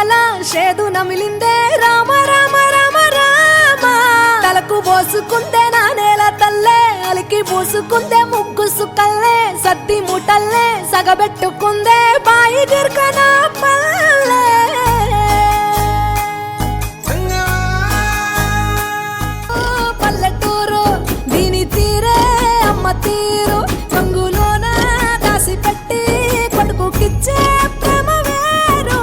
గడపల షేదు నమిలిందే రామ రామ రామ రామ తలకు పోసుకుందే నా నేల తల్లే అలికి పూసుకుందే ముగ్గు సుక్కల్లే సత్తి ముటల్లే సగబెట్టుకుందే బాయి దిర్కనా పల్లె పల్లెటూరు దీని తీరే అమ్మ తీరు కంగులోన దాసి పెట్టి కొడుకుకిచ్చే ప్రేమ వేరు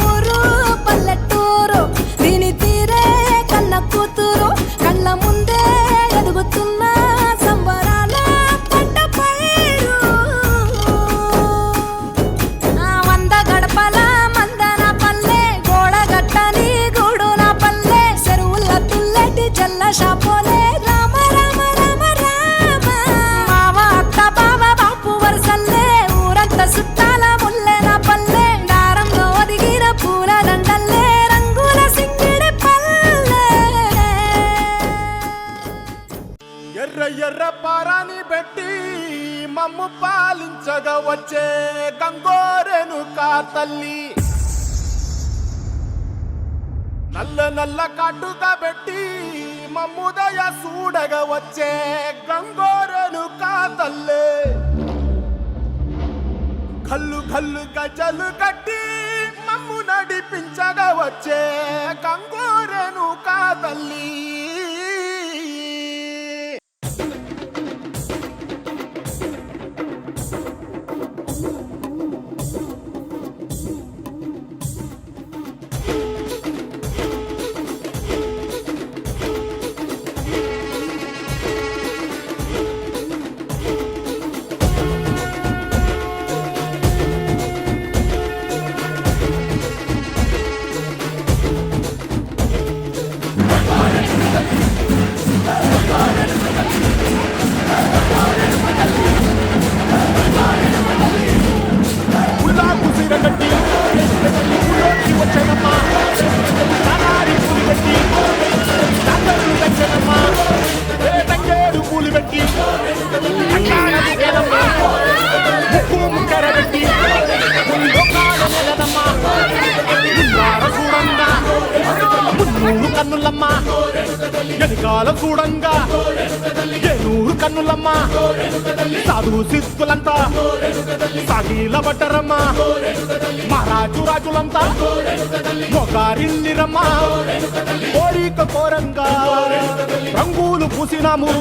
ఊరు పల్లెటూరు దీని తీరే కన్న కూతురు కళ్ళ ముందే ఎదుగుతున్న సంబరాల పంట పైరు వంద గడపల మందన పల్లె గోడ గట్టని గూడు నా పల్లె చెరువుల తుల్లటి జల్ల షాపోలే రామ రామ రామ రామ మావ అత్త బావ బాపు వరసల్లే ఊరంత సుట్టాల ముల్లె నా పల్లె దారంలో ఒదిగిన పూల దండల్లే రంగుల సింగిడి పల్లె ఎర్ర ఎర్ర పారాని పెట్టి మమ్ము పాలించగా వచ్చే గంగోరెను కా తల్లి నల్ల నల్ల కాటుగా పెట్టి మమ్ముదయ చూడగా వచ్చే గంగోరెను కా తల్లి కల్లు కల్లు గజలు కట్టి మమ్ము నడిపించగా వచ్చే గంగోరెను కా తల్లి కన్నులమ్మా ఎనకాల చూడంగా ఏనూరు కన్నులమ్మా సాధు సిద్ధులంతా సాగిల బట్టరమ్మా మహారాజు రాజులంతా మొగారిండిరమ్మా కోరిక కోరంగా రంగులు పూసినాము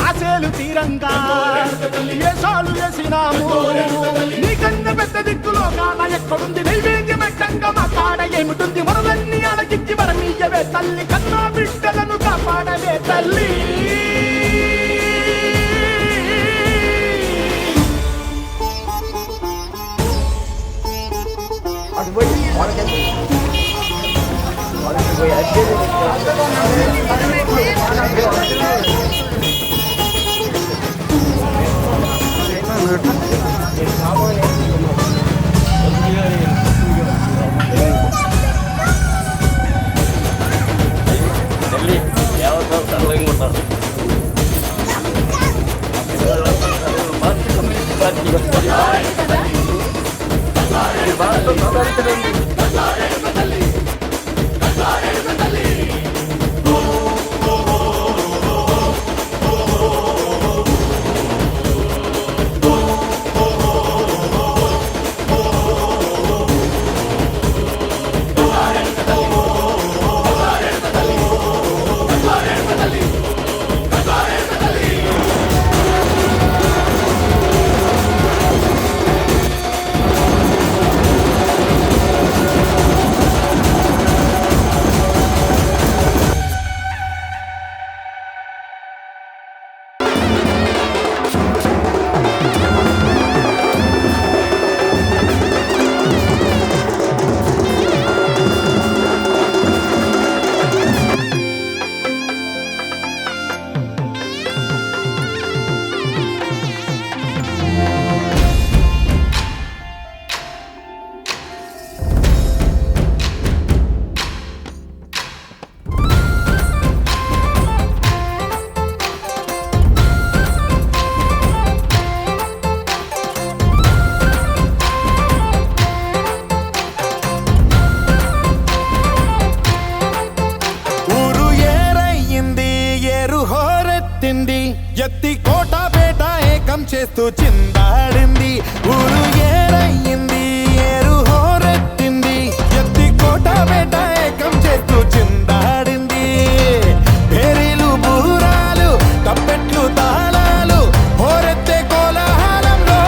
ఆశలు తీరంగా ఏసాలు వేసినాము నీ కన్న పెద్ద దిక్కులో కాన ఎక్కడుంది నైవేద్యం ఎట్టంగా మా కాడ ఏమిటుంది మనలన్నీ అలకిచ్చి వరమీయవే తల్లి కన్నా బిడ్డలను కాపాడవే తల్లి చేస్తూ చిందాడింది ఊరు ఏరయ్యింది ఏరు హోరెత్తింది ఎత్తి కోట బేట ఏకం చేస్తూ చిందాడింది పేరీలు బూరాలు తప్పెట్లు తాళాలు హోరెత్తే కోలాహలంలో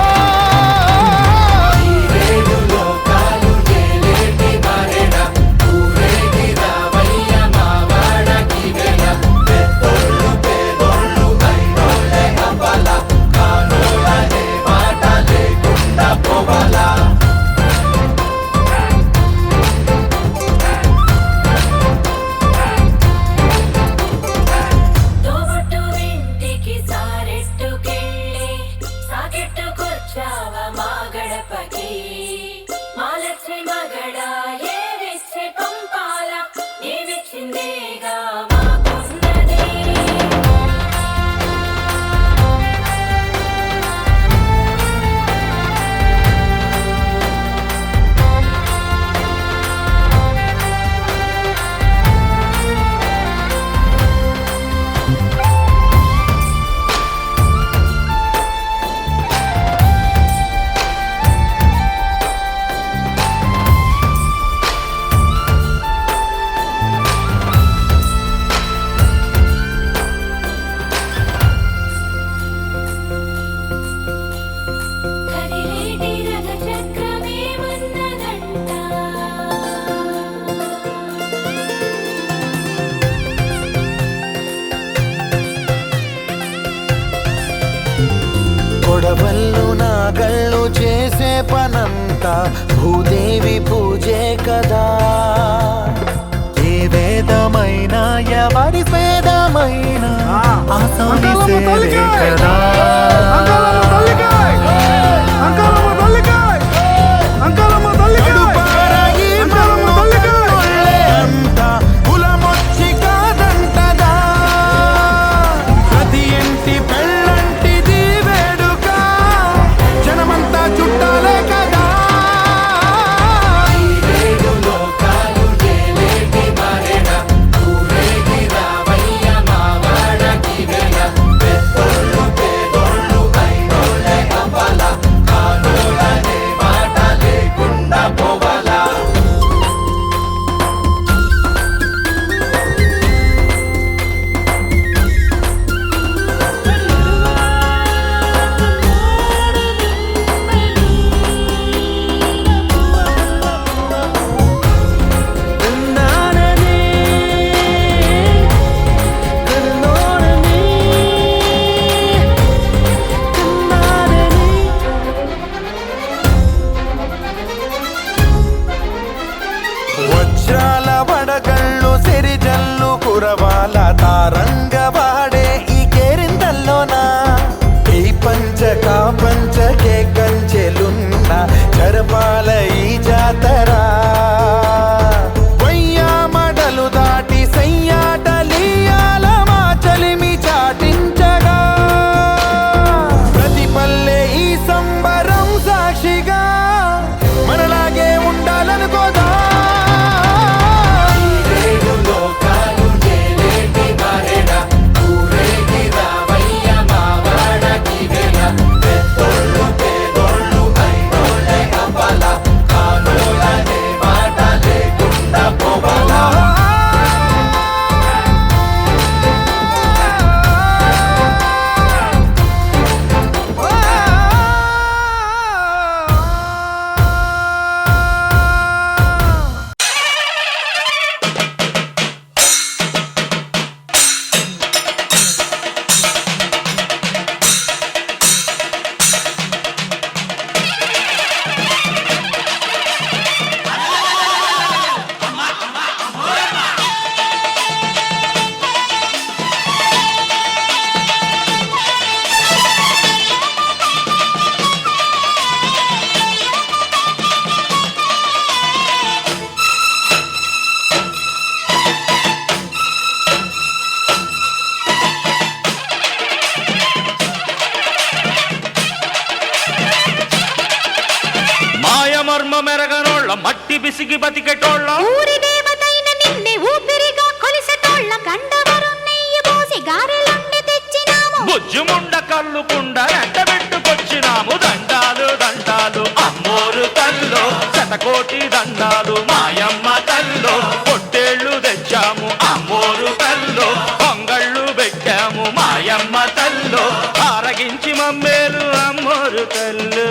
తోబుట్టు ఇంటికి సారెట్టుకెళ్ళి సాకెట్టుకొచ్చావ మా గడపకి మా లక్ష్మి మగడ ఏవిచ్చి పంపాల నీవిచ్చిందేగా మాకున్నది కదిలేటి రథ చక్రమేమన్నదంట కొడవళ్ళు నాగళ్ళు చేసే పనంతా భూదేవి పూజే కదా ఏ వేదమైనా ఎవరి పేదమైనా ఆసాని సేవే కదా కడుపార ఈ మన్నులే అంతా కులమొచ్చి కాదంటదా ప్రతి ఇంటి పెళ్ళంటిది వేడుక జనమంతా చుట్టాలే కదా వజ్రాల వడగళ్ళు సిరిజల్లు కురవాల తారంగ వాడే ఈ కేరింతల్లోనా ఈ పంచకా పంచకే కంచెలున్న జరపాల ఈ జాతరా వయ్యా మడలు దాటి సయ్యాటలీయాల మా చలిమి చాటించగా ప్రతి పల్లె ఈ సంబరం సాక్షిగా మనలాగే ఉండాలనుకోదా మెరగనోళ్ళ మట్టి బిసిగి బతికెటోళ్ళ ఊరి దేవతైన నిన్నే ఊపిరిగా కొలిసెటోళ్ళ గండవరం నెయ్యి పోసి గారెలుండి తెచ్చినాము బుజ్జుముండ కల్లుకుండ ఎండబెట్టు శతకోటి దండాలు మాయమ్మ తల్లో పొట్టేళ్ళు తెచ్చాము అమ్మోరు తల్లో పొంగళ్ళు పెట్టాము మాయమ్మ తల్లో ఆరగించి మమ్మేలు అమ్మోరు తల్లు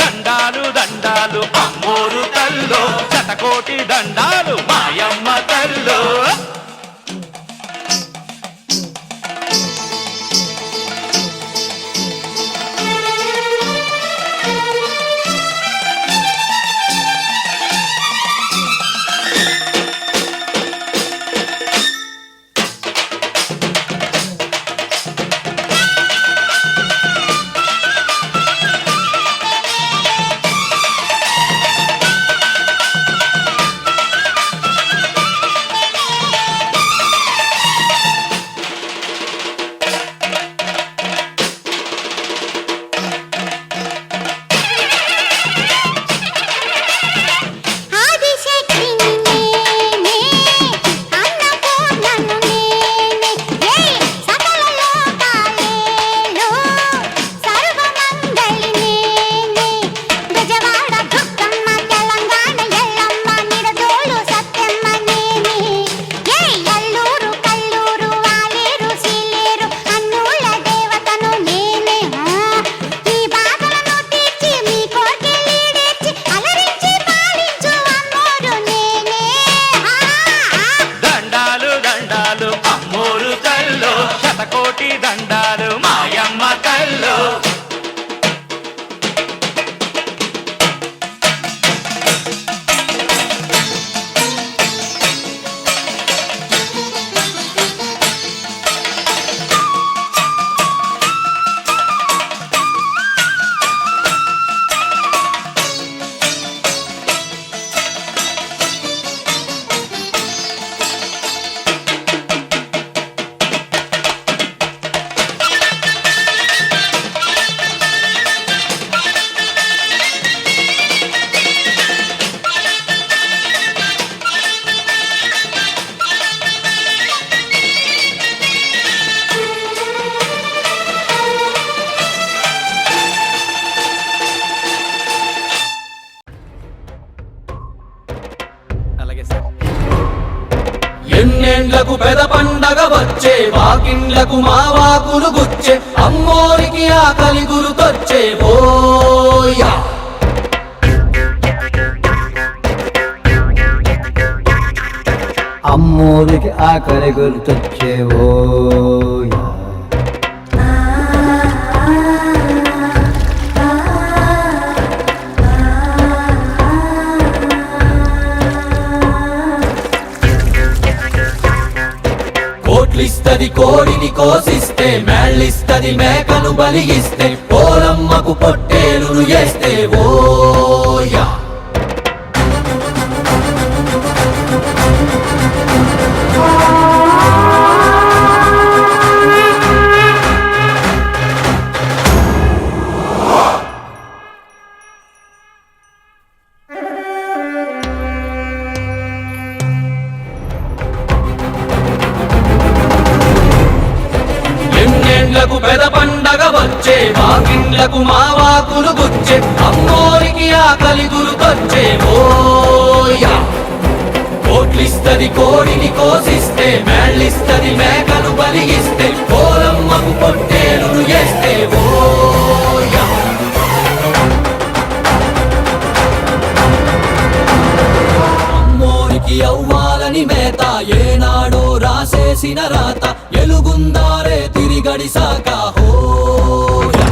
దండాలు దండాలు అమ్మోరు తల్లో శతకోటి దండాలు మాయమ్మ తల్లో శతకోటి దండాలు మాయమ్మ తల్లో ఎన్నేండ్లకు పెద పండగ వచ్చే వాకిండ్లకు మా వాకులు గుచ్చే అమ్మోరికి ఆకలి గురుకొచ్చే ఓయా అమ్మోరికి ఆకలి గుర్తొచ్చేవో కోట్లిస్తది కోడిని కోసిస్తే మేళ్ళిస్తది మేకను బలిగిస్తే పోలమ్మకు పొట్టేలును చేస్తే ఓయా ఎన్నేండ్లకు పెద పండగ వచ్చే వాకిండ్లకు మా వాకులు గుచ్చే అమ్మోరికి ఆకలి గురుకొచ్చే ఓయా కోట్లిస్తది కోడిని కోసిస్తే మేళ్ళిస్తది మేకను బలిగిస్తే పోలమ్మకు పొట్టేలును చేస్తే ఓయా అమ్మోరికి అవ్వాలని మేత ఏనాడో రాసేసిన రాత ఎలుగుందారే తిరిగడిసాక హోయా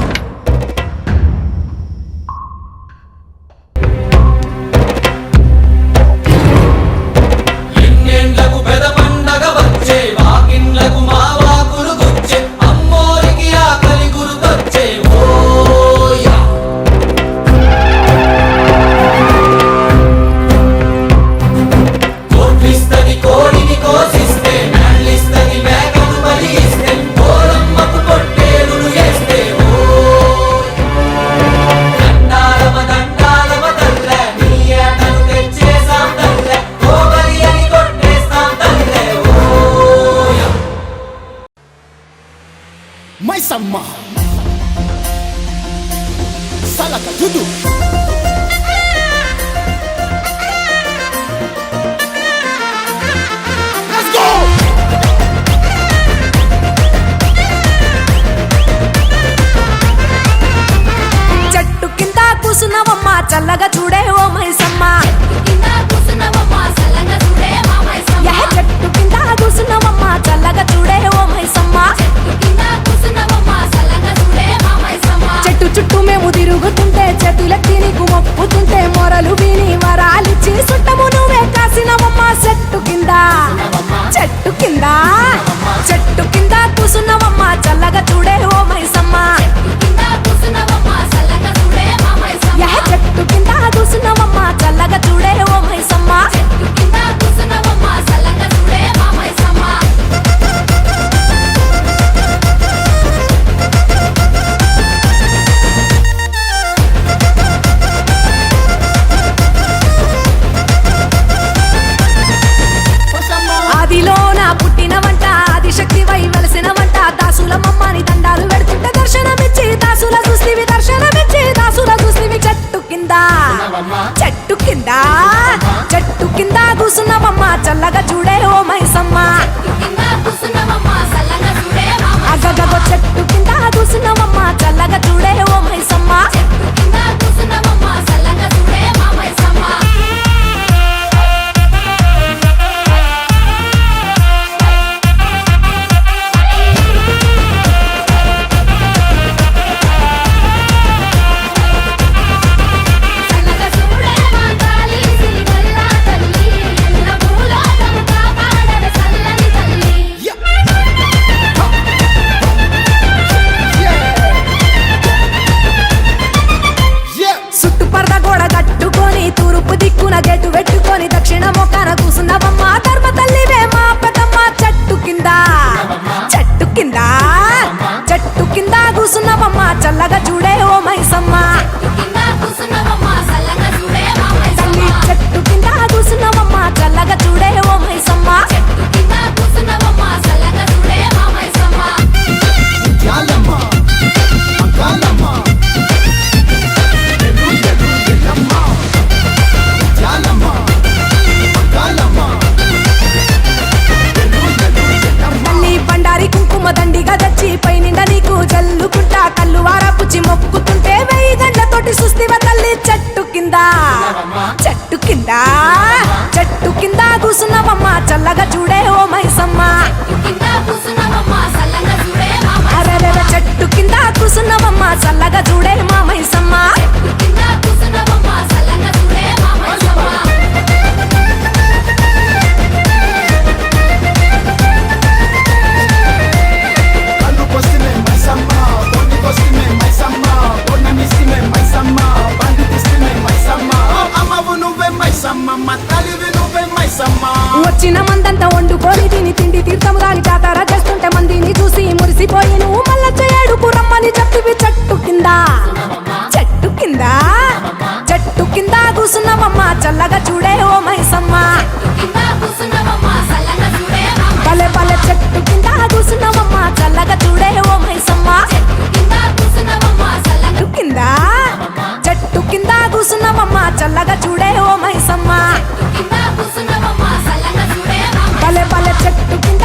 ఎన్నేండ్లకు పెద పండగ వచ్చే వాకిండ్లకు మా వాకులు గుచ్చే అమ్మోరికి ఆకలి గురుకొచ్చే ఓయా కోట్లిస్తది కోడిని కోసిస్తే మేళ్ళిస్తది మేకను బలిగిస్తే పోలమ్మకు పొట్టే చల్లగా చూడే ఓ మైసమ్మ కింద కూసున్నవమ్మ సల్లంగా చూడే మా మైసమ్మ యహ చెట్టు కింద కూసున్నవమ్మ చల్లగా చూడే ఓ మైసమ్మ కింద కూసున్నవమ్మ సల్లంగా చూడే మా మైసమ్మ చెట్టు చుట్టూ మేము తిరుగుతుంటే చేతులెత్తి నీకు మొక్కుతుంటే మొరలు విని వరాలిచ్చి సుట్టము నువ్వే కాసినవమ్మ చెట్టు కింద చెట్టు కింద చెట్టు కింద కూసున్నవమ్మ చల్లగా చూడే ఓ మైసమ్మ కింద కూసున్నవమ్మ సల్లంగా చూడే మా మైసమ్మ యహ చెట్టు కింద కూసున్నవమ్మ చల్లగా చూడే ఓ మైసమ్మ కింద కూసున్నవమ్మ సల్లంగా చూడే మా మైసమ్మ ఆదిలో నా పుట్టిన వంట ఆదిశక్తి వై వెలసిన వంట దాసుల మమ్మని దండాలు పెడుతుంటే దర్శనమిచ్చి దాసుల చూస్తివి దర్శనమిచ్చి దాసుల చూస్తివి చెట్టు కింద చెట్టు కింద చెట్టు కింద కూసున్నవమ్మ చల్లగా చూడే ఓ మైసమ్మ కింద కూసున్నవమ్మ సల్లంగా చూడే మా అగగగో చెట్టు కింద కూసున్నవమ్మ చల్లగా చూడే ఓ మైసమ్మ కింద కూసున్నవమ్మ సల్లంగా చూడే మా మైసమ్మ సల్లగా చూడే మా తల్లి సిరిగల్ల తల్లి ఎల్ల భూలోకం కాపాడవే సల్లని తల్లి చుట్టు పరద గోడ కట్టుకొని తూర్పు దిక్కున గేటు పెట్టుకొని దక్షిణ మొక్కన కూసున్నవమ్మ ధర్మ తల్లివే మా పెద్దమ్మ చెట్టు కింద చెట్టు కింద చెట్టు కింద కూసున్నవమ్మ చల్లగా చూడే ఓ మైసమ్మ కింద కూసున్నవమ్మ సల్లంగా చూడే మా తల్లి మైసమ్మ చెట్టు కింద కూసున్నవమ్మ చల్లగా చూడే ఓ మైసమ్మ కింద కూసున్నవమ్మ సల్లంగా చూడే మా మైసమ్మ తల్లి బండారి కుంకుమ దండిగా తెచ్చి పై నిండా నీకు జల్లుకుంటా కళ్ళు వారపుచ్చి మొక్కుతుంటే వెయ్యి గంటతోటి సుస్తివ తల్లి చెట్టు కింద చెట్టు కింద చెట్టు కింద కూసున్నవమ్మ చల్లగా చూడే ఓ మైసమ్మ కింద కూసున్నవమ్మ సల్లంగా చూడే మా అరెరెర చెట్టు కింద కూసున్నవమ్మ చల్లగా చూడే మా మైసమ్మ కింద కూసున్నవమ్మ సల్లంగా చూడే మా మైసమ్మ కళ్ళు కొస్తిమే మైసమ్మ పొన్ని కొస్తిమే మైసమ్మ పొన్నమిస్తిమే మైసమ్మ బండి తీస్తిమే మైసమ్మ అమ్మవు నువ్వే మైసమ్మ మా తల్లివి నువ్వే మైసమ్మ వచ్చిన మందంతా వండుకొని తిని తిండి తీర్థము దాని జాతర చేస్తుంటే మందిని చూసి మురిసిపోయి నువ్వు మళ్ళా చేయడుకు రమ్మని చెప్పివి చెట్టు కింద చెట్టు కింద చెట్టు కింద కూసున్నవమ్మ చల్లగా చూడే ఓ మైసమ్మ కింద కూసున్నవమ్మ సల్లంగా చూడే మా పలే పలే చెట్టు కింద కూసున్నవమ్మ చల్లగా చూడే ఓ మైసమ్మ కింద కూసున్నవమ్మ సల్లంగా చెట్టు కింద చెట్టు కింద కూసున్నవమ్మ చల్లగా చూడే ఓ మైసమ్మ కింద కూసున్నవమ్మ సల్లంగా చూడే మా పలే పలే చెట్టు కింద